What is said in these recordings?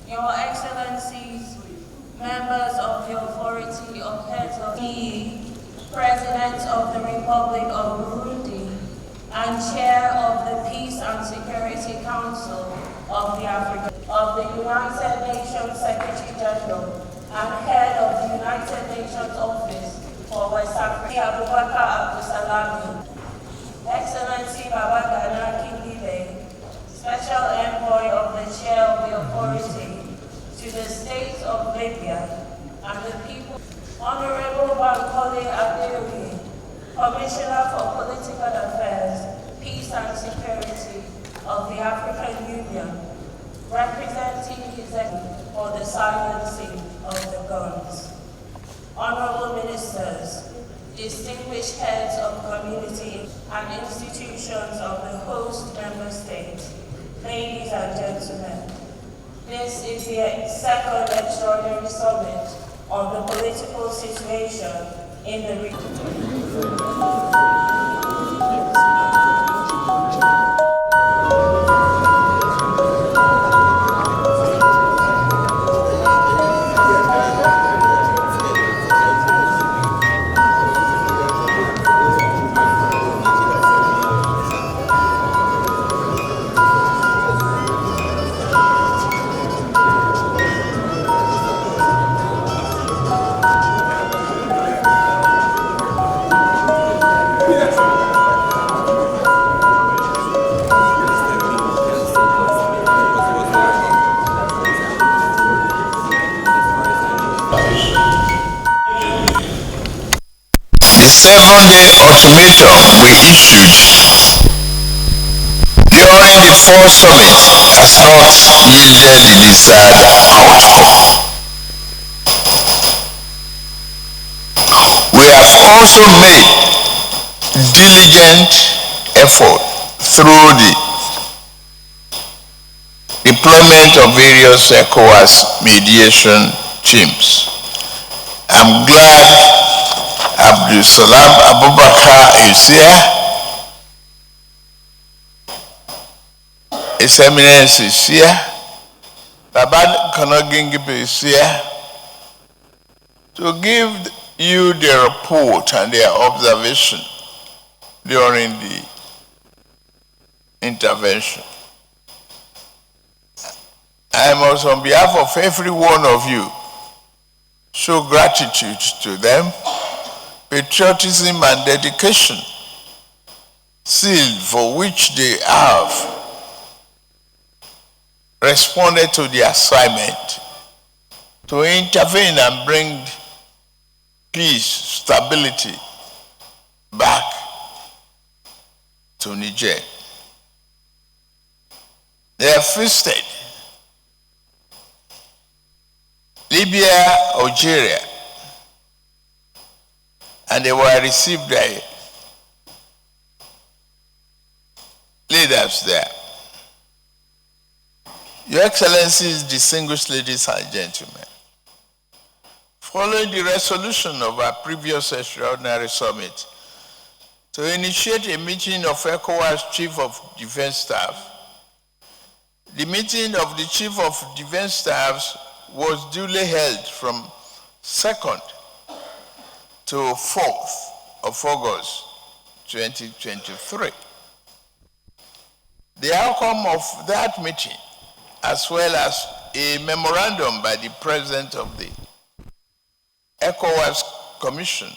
Your Excellencies, members of the authority of heads of the President of the Republic of Burundi, and Chair of the Peace and Security Council of the Africa, of the United Nations Secretary General, and Head of the United Nations Office for West Africa, Abubakar Abdusalami, Excellency Baba Gana Kingibe, Special Envoy of the Chair of the Authority to the States of Libya and the people, Honorable Bankole Adeoye, Commissioner for Political Affairs, Peace and Security of the African Union, representing His Excellency for the silencing of the guns. Honorable Ministers, distinguished heads of community and institutions of the host member states, ladies and gentlemen, this is the second extraordinary summit on the political situation in the region. The 7-day ultimatum we issued during the first summit has not yielded the desired outcome. We have also made diligent effort through the deployment of various ECOWAS mediation teams. I'm glad Abdulsalam Abubakar is here. His Eminence is here. Baba Konogingibe is here to give you their report and their observation during the intervention. I must, on behalf of every one of you, show gratitude to them, patriotism and dedication, sealed for which they have responded to the assignment to intervene and bring peace, stability back to Niger. They have feasted Libya, Algeria, and they were received by leaders there. Your Excellencies, distinguished ladies and gentlemen, following the resolution of our previous extraordinary summit to initiate a meeting of ECOWAS Chief of Defense Staff, the meeting of the Chief of Defense Staffs was duly held from 2nd to 4th of August 2023. The outcome of that meeting, as well as a memorandum by the President of the ECOWAS Commission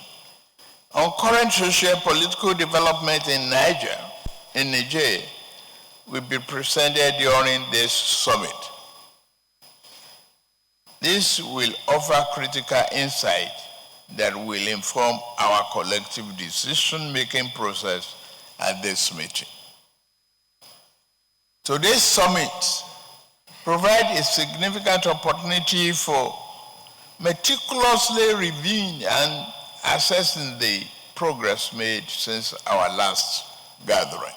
on current socio-political development in Niger, will be presented during this summit. This will offer critical insight that will inform our collective decision-making process at this meeting. Today's summit provides a significant opportunity for meticulously reviewing and assessing the progress made since our last gathering.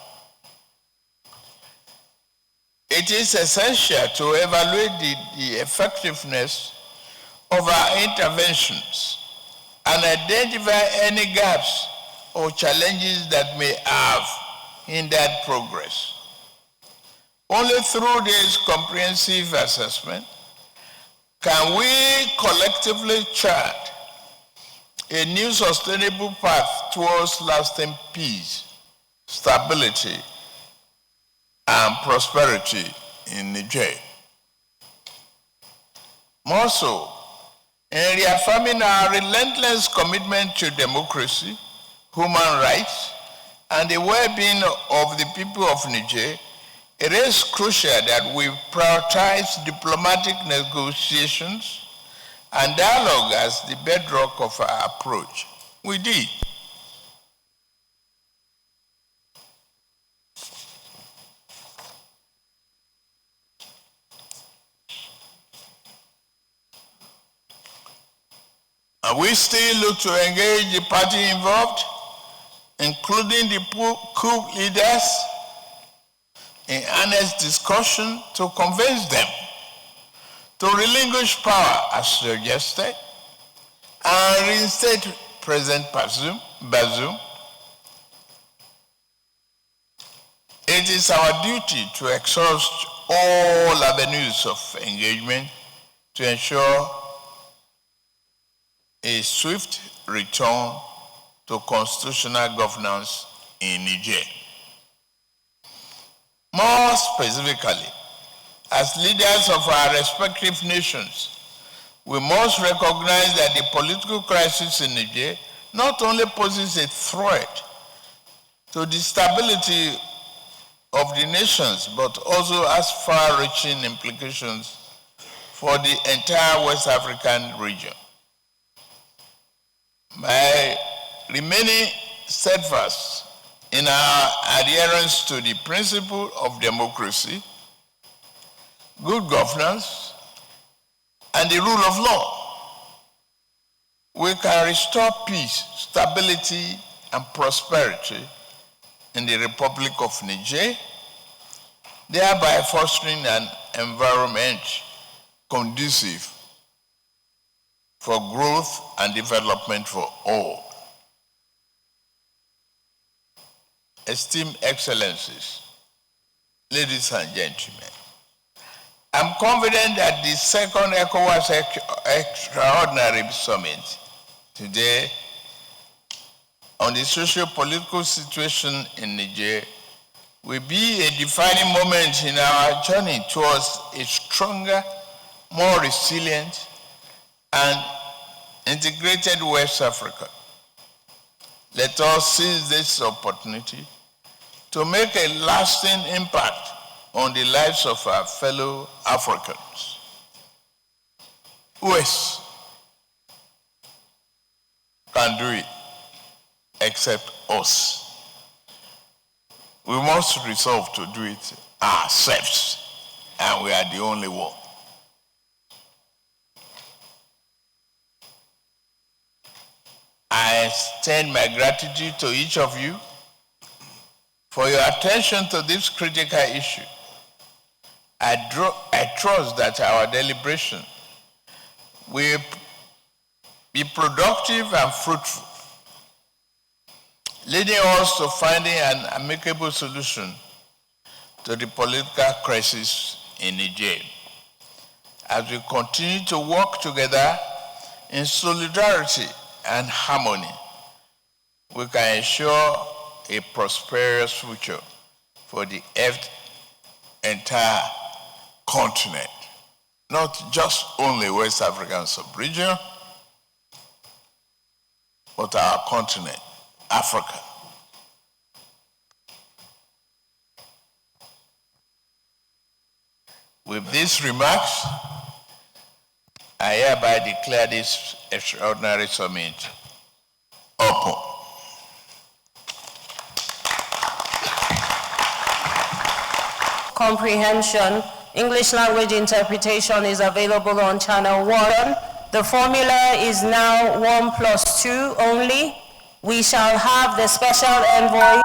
It is essential to evaluate the effectiveness of our interventions and identify any gaps or challenges that may have hindered progress. Only through this comprehensive assessment can we collectively chart a new sustainable path towards lasting peace, stability, and prosperity in Niger. More so, in reaffirming our relentless commitment to democracy, human rights, and the well-being of the people of Niger, it is crucial that we prioritize diplomatic negotiations and dialogue as the bedrock of our approach. We did. And we still look to engage the party involved, including the coup leaders, in honest discussion to convince them to relinquish power as suggested and reinstate President Bazoum. It is our duty to exhaust all avenues of engagement to ensure a swift return to constitutional governance in Niger. More specifically, as leaders of our respective nations, we must recognize that the political crisis in Niger not only poses a threat to the stability of the nations, but also has far-reaching implications for the entire West African region. By remaining steadfast in our adherence to the principle of democracy, good governance, and the rule of law, we can restore peace, stability, and prosperity in the Republic of Niger, thereby fostering an environment conducive for growth and development for all. Esteemed Excellencies, ladies and gentlemen, I'm confident that the second ECOWAS Extraordinary Summit today on the socio-political situation in Niger will be a defining moment in our journey towards a stronger, more resilient, and integrated West Africa. Let us seize this opportunity to make a lasting impact on the lives of our fellow Africans. Who else can do it except us? We must resolve to do it ourselves, and we are the only one. I extend my gratitude to each of you for your attention to this critical issue. I trust that our deliberation will be productive and fruitful, leading us to finding an amicable solution to the political crisis in Niger. As we continue to work together in solidarity and harmony, we can ensure a prosperous future for the entire continent, not just only West African sub-region, but our continent, Africa. With these remarks, I hereby declare this extraordinary summit open. Comprehension. English language interpretation is available on channel 1. The formula is now 1+2 only. We shall have the special envoy.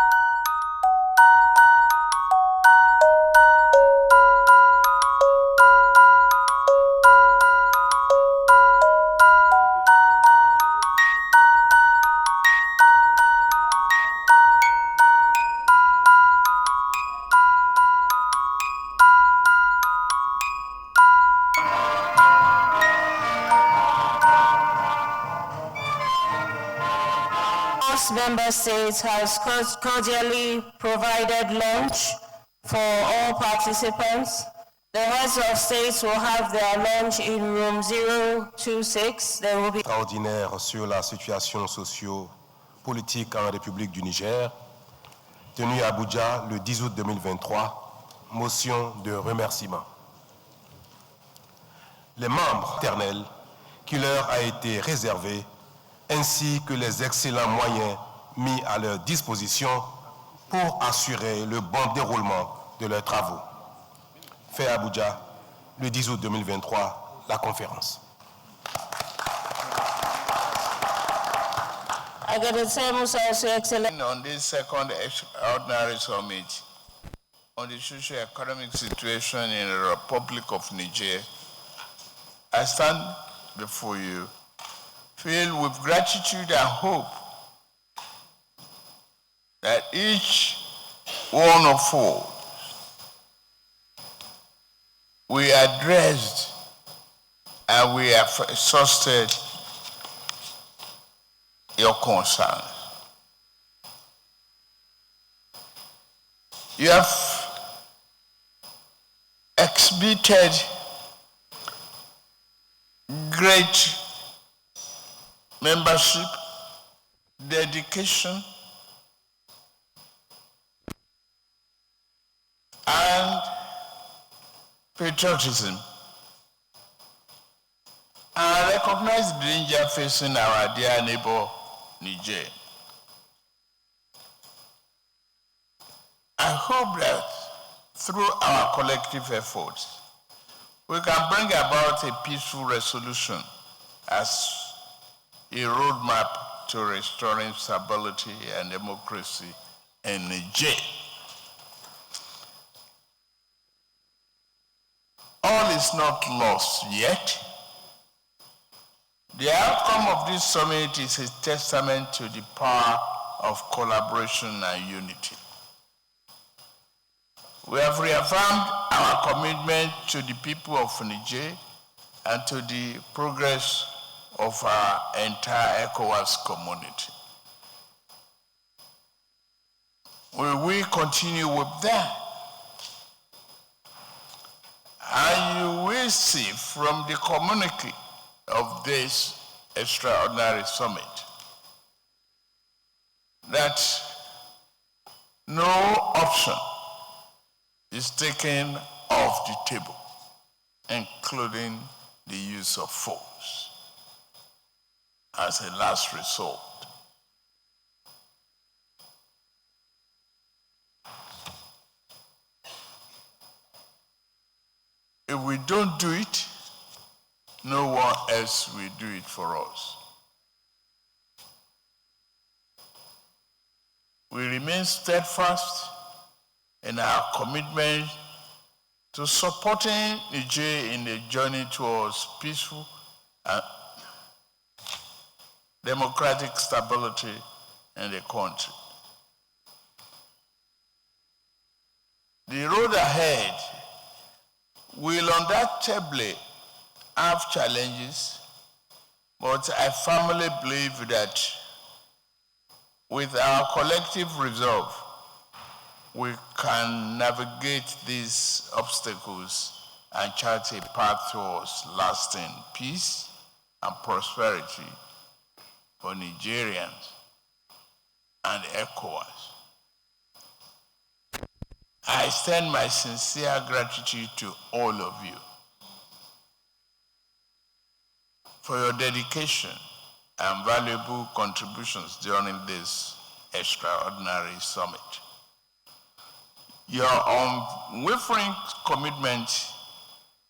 Member States has cordially provided lunch for all participants. The heads of states will have their lunch in room 026. There will be extraordinaire sur la situation socio-politique en République du Niger, tenu à Abuja le 10 août 2023, motion de remerciement. Les membres éternels qui leur a été réservé ainsi que les excellents moyens mis à leur disposition pour assurer le bon déroulement de leurs travaux. Fait à Abuja, le 10 août 2023, la conférence. On this second extraordinary summit on the socio-economic situation in the Republic of Niger, I stand before you filled with gratitude and hope that each one of us we addressed and we have exhausted your concerns. You have exhibited great membership, dedication, and patriotism, and recognize the danger facing our dear neighbor, Niger. I hope that through our collective efforts, we can bring about a peaceful resolution as a roadmap to restoring stability and democracy in Niger. All is not lost yet. The outcome of this summit is a testament to the power of collaboration and unity. We have reaffirmed our commitment to the people of Niger and to the progress of our entire ECOWAS community. We continue with that. And you will see from the communique of this extraordinary summit that no option is taken off the table, including the use of force as a last resort. If we don't do it, no one else will do it for us. We remain steadfast in our commitment to supporting Niger in the journey towards peaceful and democratic stability in the country. The road ahead will undoubtedly have challenges, but I firmly believe that with our collective resolve, we can navigate these obstacles and chart a path towards lasting peace and prosperity for Nigerians and ECOWAS. I extend my sincere gratitude to all of you. for your dedication and valuable contributions during this extraordinary summit. Your unwavering commitment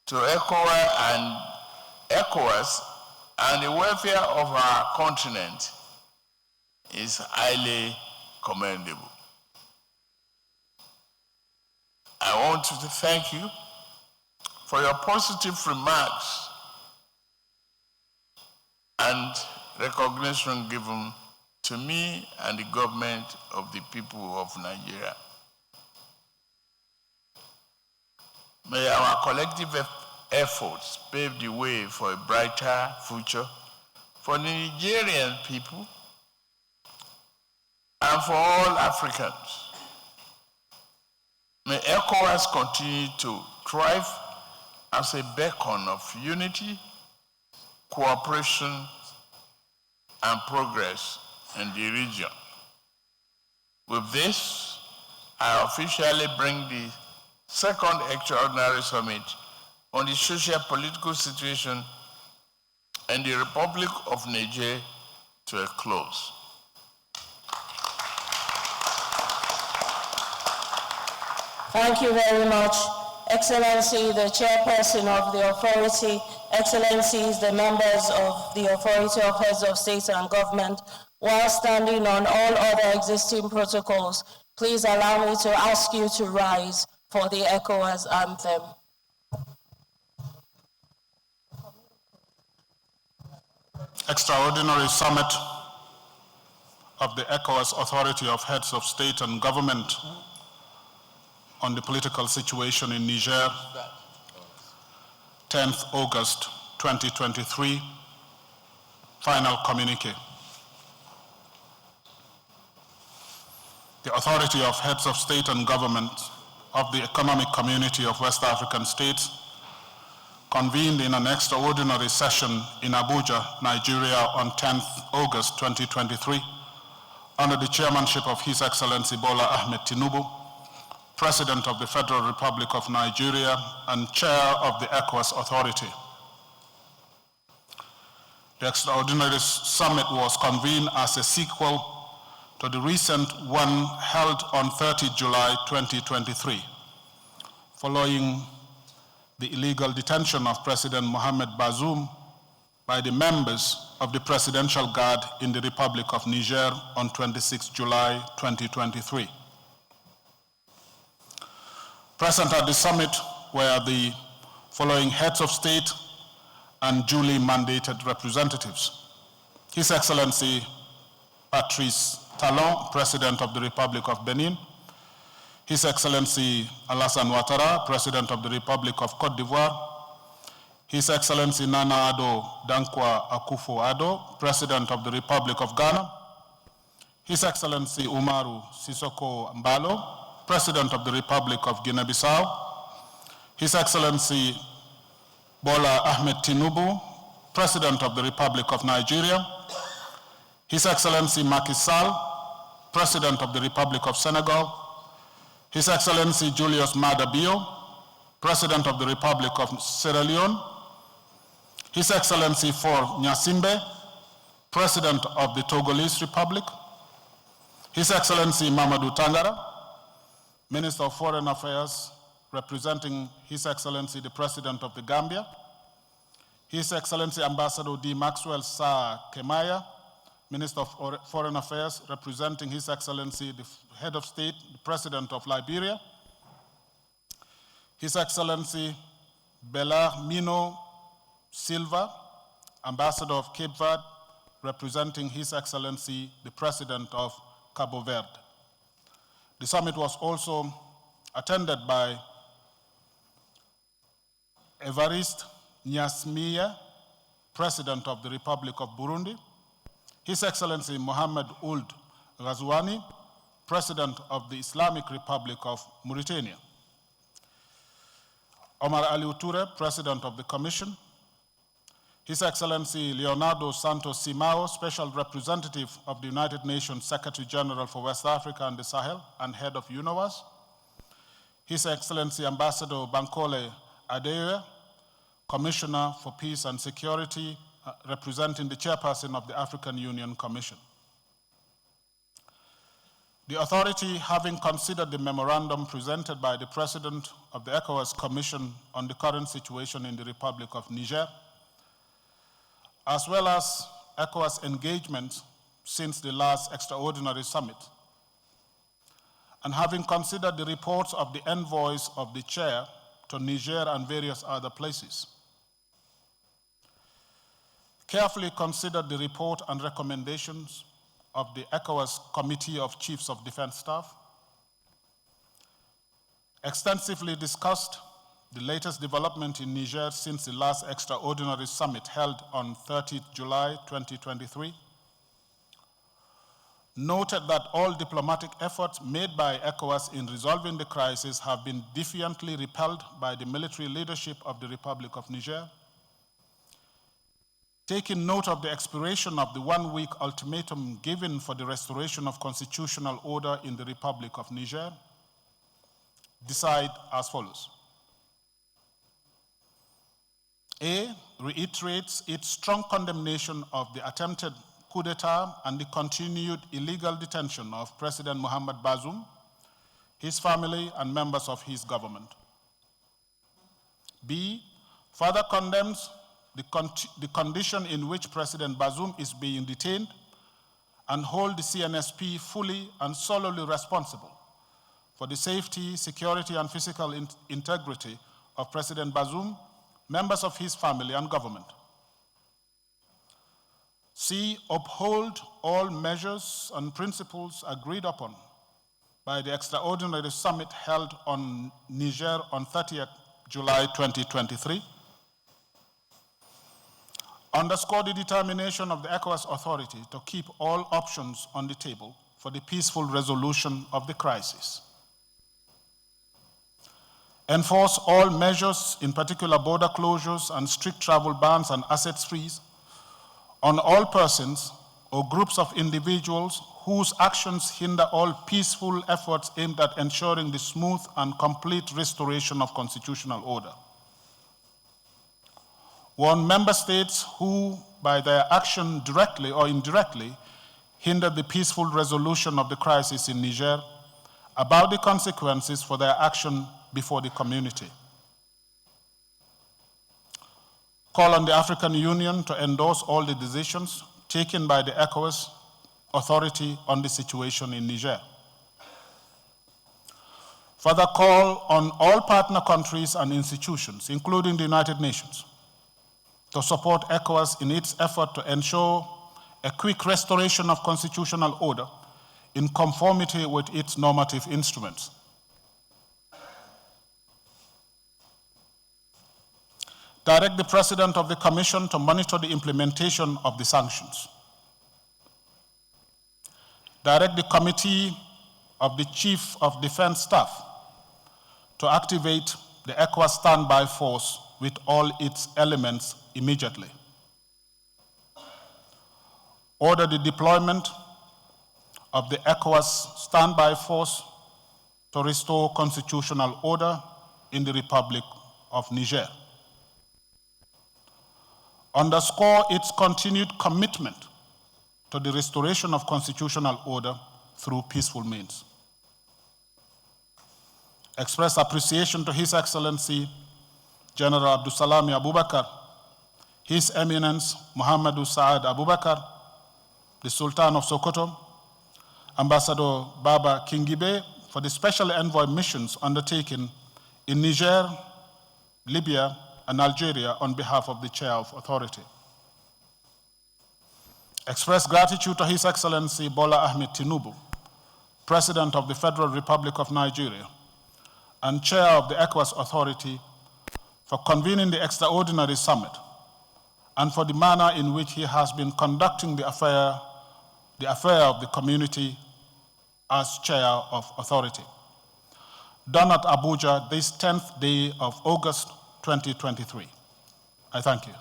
to ECOWAS and the welfare of our continent is highly commendable. I want to thank you for your positive remarks and recognition given to me and the government of the people of Nigeria. May our collective efforts pave the way for a brighter future for the Nigerian people and for all Africans. May ECOWAS continue to thrive as a beacon of unity, cooperation, and progress in the region. With this, I officially bring the second extraordinary summit on the socio-political situation in the Republic of Niger to a close. Thank you very much, Excellency, the Chairperson of the Authority, Excellencies, the members of the Authority of Heads of State and Government. While standing on all other existing protocols, please allow me to ask you to rise for the ECOWAS anthem. Extraordinary Summit of the ECOWAS Authority of Heads of State and Government on the political situation in Niger, 10th August 2023, final communique. The Authority of Heads of State and Government of the Economic Community of West African States convened in an extraordinary session in Abuja, Nigeria on 10th August 2023 under the chairmanship of His Excellency Bola Ahmed Tinubu, President of the Federal Republic of Nigeria and Chair of the ECOWAS Authority. The extraordinary summit was convened as a sequel to the recent one held on 30 July 2023, following the illegal detention of President Mohamed Bazoum by the members of the Presidential Guard in the Republic of Niger on 26 July 2023. Present at the summit were the following heads of state and duly mandated representatives: His Excellency Patrice Talon, President of the Republic of Benin; His Excellency Alassane Ouattara, President of the Republic of Côte d'Ivoire; His Excellency Nana Addo Dankwa Akufo-Addo, President of the Republic of Ghana; His Excellency Umaru Sissoko Mbalo, President of the Republic of Guinea-Bissau; His Excellency Bola Ahmed Tinubu, President of the Republic of Nigeria; His Excellency Macky Sall, President of the Republic of Senegal; His Excellency Julius Maada Bio, President of the Republic of Sierra Leone; His Excellency Faure Gnassingbé, President of the Togolese Republic; His Excellency Mamadou Tangara, Minister of Foreign Affairs, representing His Excellency the President of the Gambia; His Excellency Ambassador D. Maxwell Sarr Kemaya, Minister of Foreign Affairs, representing His Excellency the Head of State, the President of Liberia; His Excellency Belarmino Silva, Ambassador of Cape Verde, representing His Excellency the President of Cabo Verde. The summit was also attended by Evariste Gnassingbé, President of the Republic of Burundi; His Excellency Mohamed Ould Ghazouani, President of the Islamic Republic of Mauritania; Omar Aliou Touré, President of the Commission; His Excellency Leonardo Santos Simao, Special Representative of the United Nations Secretary General for West Africa and the Sahel and Head of ECOWAS; His Excellency Ambassador Bankole Adeoye, Commissioner for Peace and Security representing the chairperson of the African Union Commission. The authority, having considered the memorandum presented by the President of the ECOWAS Commission on the current situation in the Republic of Niger, as well as ECOWAS engagement since the last extraordinary summit, and having considered the reports of the envoys of the chair to Niger and various other places, carefully considered the report and recommendations of the ECOWAS Committee of Chiefs of Defense Staff, extensively discussed the latest development in Niger since the last extraordinary summit held on 30 July 2023, noted that all diplomatic efforts made by ECOWAS in resolving the crisis have been defiantly repelled by the military leadership of the Republic of Niger, taking note of the expiration of the one-week ultimatum given for the restoration of constitutional order in the Republic of Niger, decide as follows. A, reiterates its strong condemnation of the attempted coup d'etat and the continued illegal detention of President Mohamed Bazoum, his family, and members of his government. B, further condemns the condition in which President Bazoum is being detained and hold the CNSP fully and solely responsible for the safety, security, and physical integrity of President Bazoum, members of his family, and government. C, uphold all measures and principles agreed upon by the extraordinary summit held on Niger on 30th July 2023. Underscore the determination of the ECOWAS authority to keep all options on the table for the peaceful resolution of the crisis. Enforce all measures, in particular border closures and strict travel bans and assets freeze, on all persons or groups of individuals whose actions hinder all peaceful efforts aimed at ensuring the smooth and complete restoration of constitutional order. Warn member states who, by their action directly or indirectly, hinder the peaceful resolution of the crisis in Niger, about the consequences for their action before the community. Call on the African Union to endorse all the decisions taken by the ECOWAS authority on the situation in Niger. Further call on all partner countries and institutions, including the United Nations, to support ECOWAS in its effort to ensure a quick restoration of constitutional order in conformity with its normative instruments. Direct the President of the Commission to monitor the implementation of the sanctions. Direct the Committee of the Chief of Defense Staff to activate the ECOWAS standby force with all its elements immediately. Order the deployment of the ECOWAS standby force to restore constitutional order in the Republic of Niger. Underscore its continued commitment to the restoration of constitutional order through peaceful means. Express appreciation to His Excellency General Abdulsalami Abubakar, His Eminence Muhammadu Saad Abubakar, the Sultan of Sokoto, Ambassador Baba Kingibe, for the special envoy missions undertaken in Niger, Libya, and Algeria on behalf of the Chair of Authority. Express gratitude to His Excellency Bola Ahmed Tinubu, President of the Federal Republic of Nigeria and Chair of the ECOWAS Authority, for convening the extraordinary summit and for the manner in which he has been conducting the affair of the community as Chair of Authority. Done at Abuja this 10th day of August 2023. I thank you.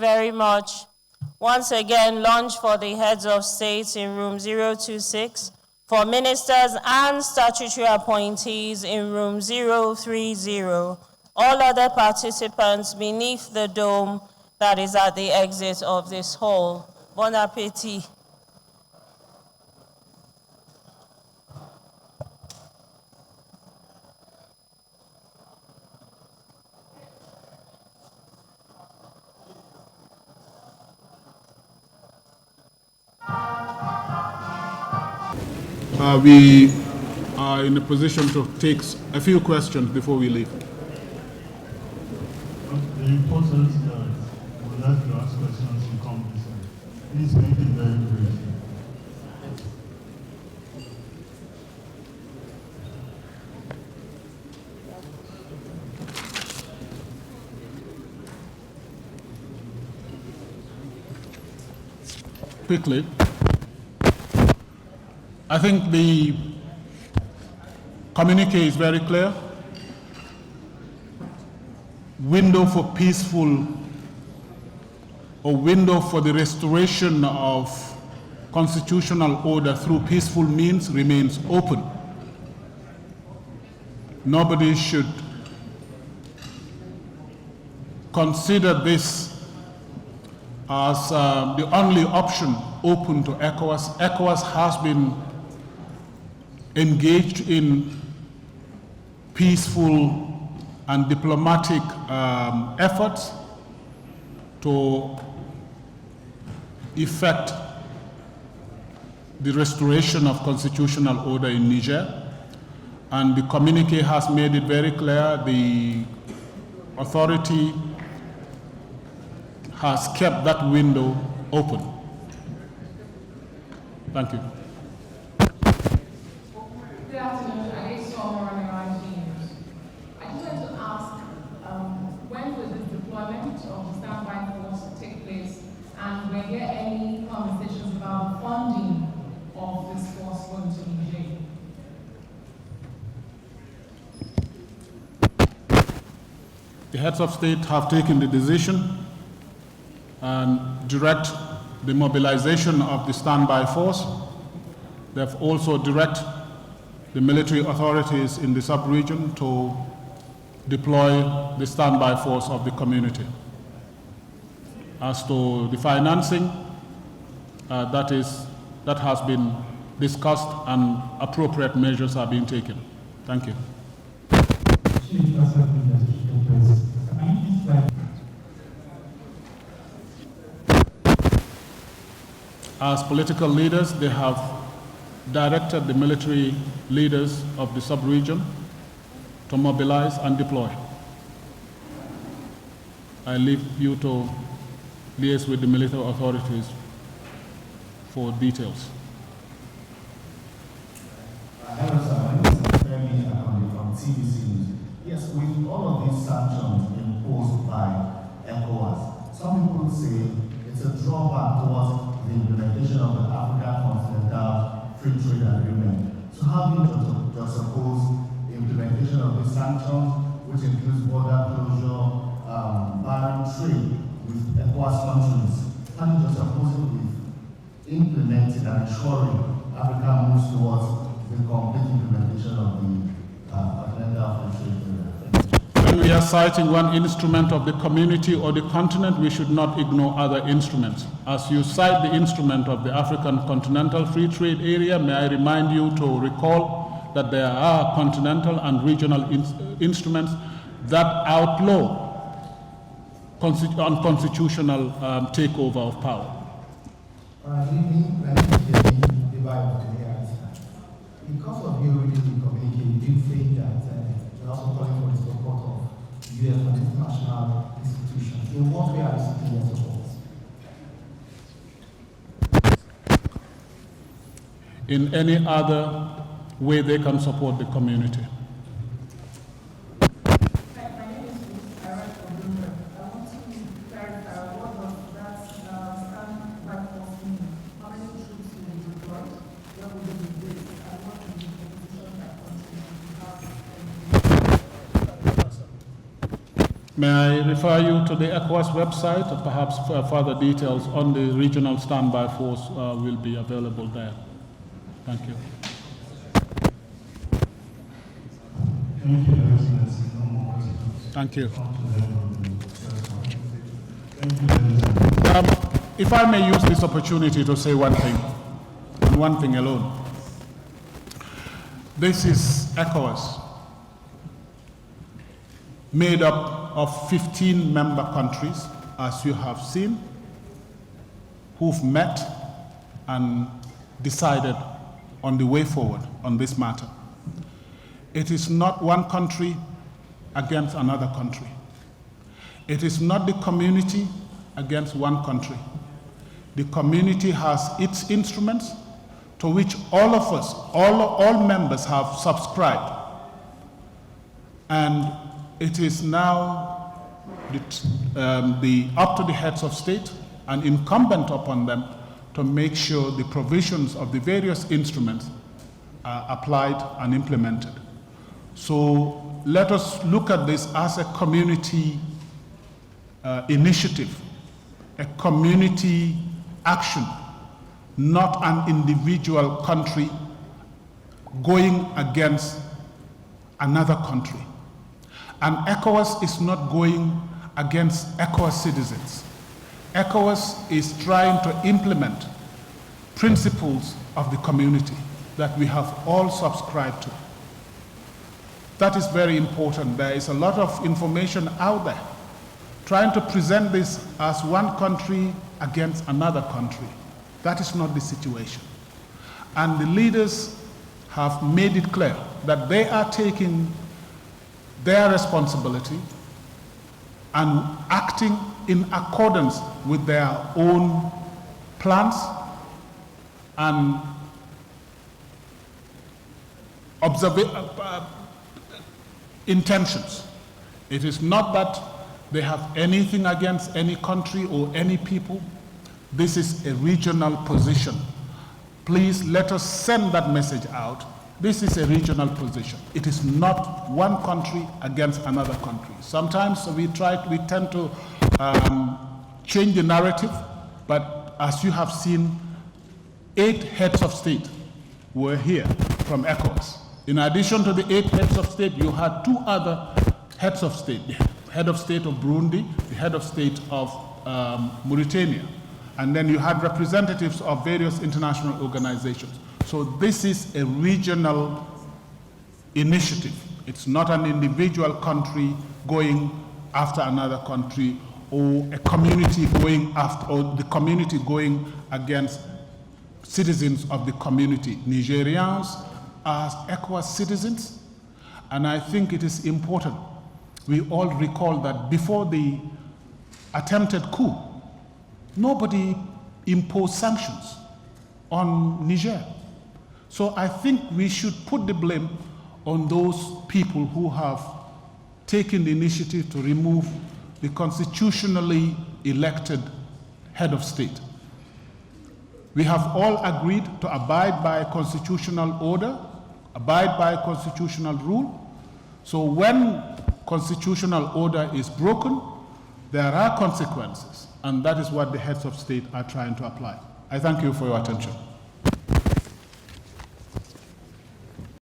very much. Once again, lunch for the heads of states in room 026, for ministers and statutory appointees in room 030. All other participants beneath the dome that is at the exit of this hall. Bon appétit. We are in a position to take a few questions before we leave. The important would like to ask questions in competition. Please make it very brief. Quickly, I think the communique is very clear. Window for peaceful, or window for the restoration of constitutional order through peaceful means remains open. Nobody should consider this as the only option open to ECOWAS. ECOWAS has been engaged in peaceful and diplomatic efforts to effect the restoration of constitutional order in Niger. And the communique has made it very clear the authority has kept that window open. Thank you. Good afternoon. I guess News. I just wanted to ask, when will this deployment of the standby force take place, and were there any conversations about funding of this force going to Niger? The heads of state have taken the decision and direct the mobilization of the standby force. They have also directed the military authorities in the sub-region to deploy the standby force of the community. As to the financing, that has been discussed and appropriate measures are being taken. Thank you. As political leaders, they have directed the military leaders of the sub-region to mobilize and deploy. I leave you to liaise with the military authorities for details. Hello, sir. My name is Femi Akambi from TBC News. Yes, with all of these sanctions imposed by ECOWAS, some people say it's a drawback towards the implementation of the African Continental Free Trade Agreement. So how do you juxtapose the implementation of these sanctions, which includes border closure, barring trade with ECOWAS countries? How do you juxtapose it with implementing and ensuring Africa moves towards the complete implementation of the Continental Free Trade Agreement? When we are citing one instrument of the community or the continent, we should not ignore other instruments. As you cite the instrument of the African Continental Free Trade Area, may I remind you to recall that there are continental and regional instruments that outlaw unconstitutional takeover of power. Because of your reading the communique, do you think that you're also calling for the support of U.S. and international institutions? In what way are you seeking their support? In any other way they can support the community. May I refer you to the ECOWAS website, or perhaps further details on the regional standby force will be available there. Thank you. Thank you, Your Excellency. No more questions. Thank you. Thank you, ladies and gentlemen. If I may use this opportunity to say one thing, and one thing alone. This is ECOWAS, made up of 15 member countries, as you have seen, who've met and decided on the way forward on this matter. It is not one country against another country. It is not the community against one country. The community has its instruments to which all of us, all members have subscribed. And it is now up to the heads of state and incumbent upon them to make sure the provisions of the various instruments are applied and implemented. So let us look at this as a community initiative, a community action, not an individual country going against another country. And ECOWAS is not going against ECOWAS citizens. ECOWAS is trying to implement principles of the community that we have all subscribed to. That is very important. There is a lot of information out there trying to present this as one country against another country. That is not the situation. And the leaders have made it clear that they are taking their responsibility and acting in accordance with their own plans and intentions. It is not that they have anything against any country or any people. This is a regional position. Please let us send that message out. This is a regional position. It is not one country against another country. Sometimes we tend to change the narrative, but as you have seen, 8 heads of state were here from ECOWAS. In addition to the 8 heads of state, you had 2 other heads of state, the head of state of Burundi, the head of state of Mauritania, and then you had representatives of various international organizations. So this is a regional initiative. It's not an individual country going after another country, or a community going after, or the community going against citizens of the community. Nigerians are ECOWAS citizens, and I think it is important we all recall that before the attempted coup, nobody imposed sanctions on Niger. So I think we should put the blame on those people who have taken the initiative to remove the constitutionally elected head of state. We have all agreed to abide by constitutional order, abide by constitutional rule. So when constitutional order is broken, there are consequences, and that is what the heads of state are trying to apply. I thank you for your attention.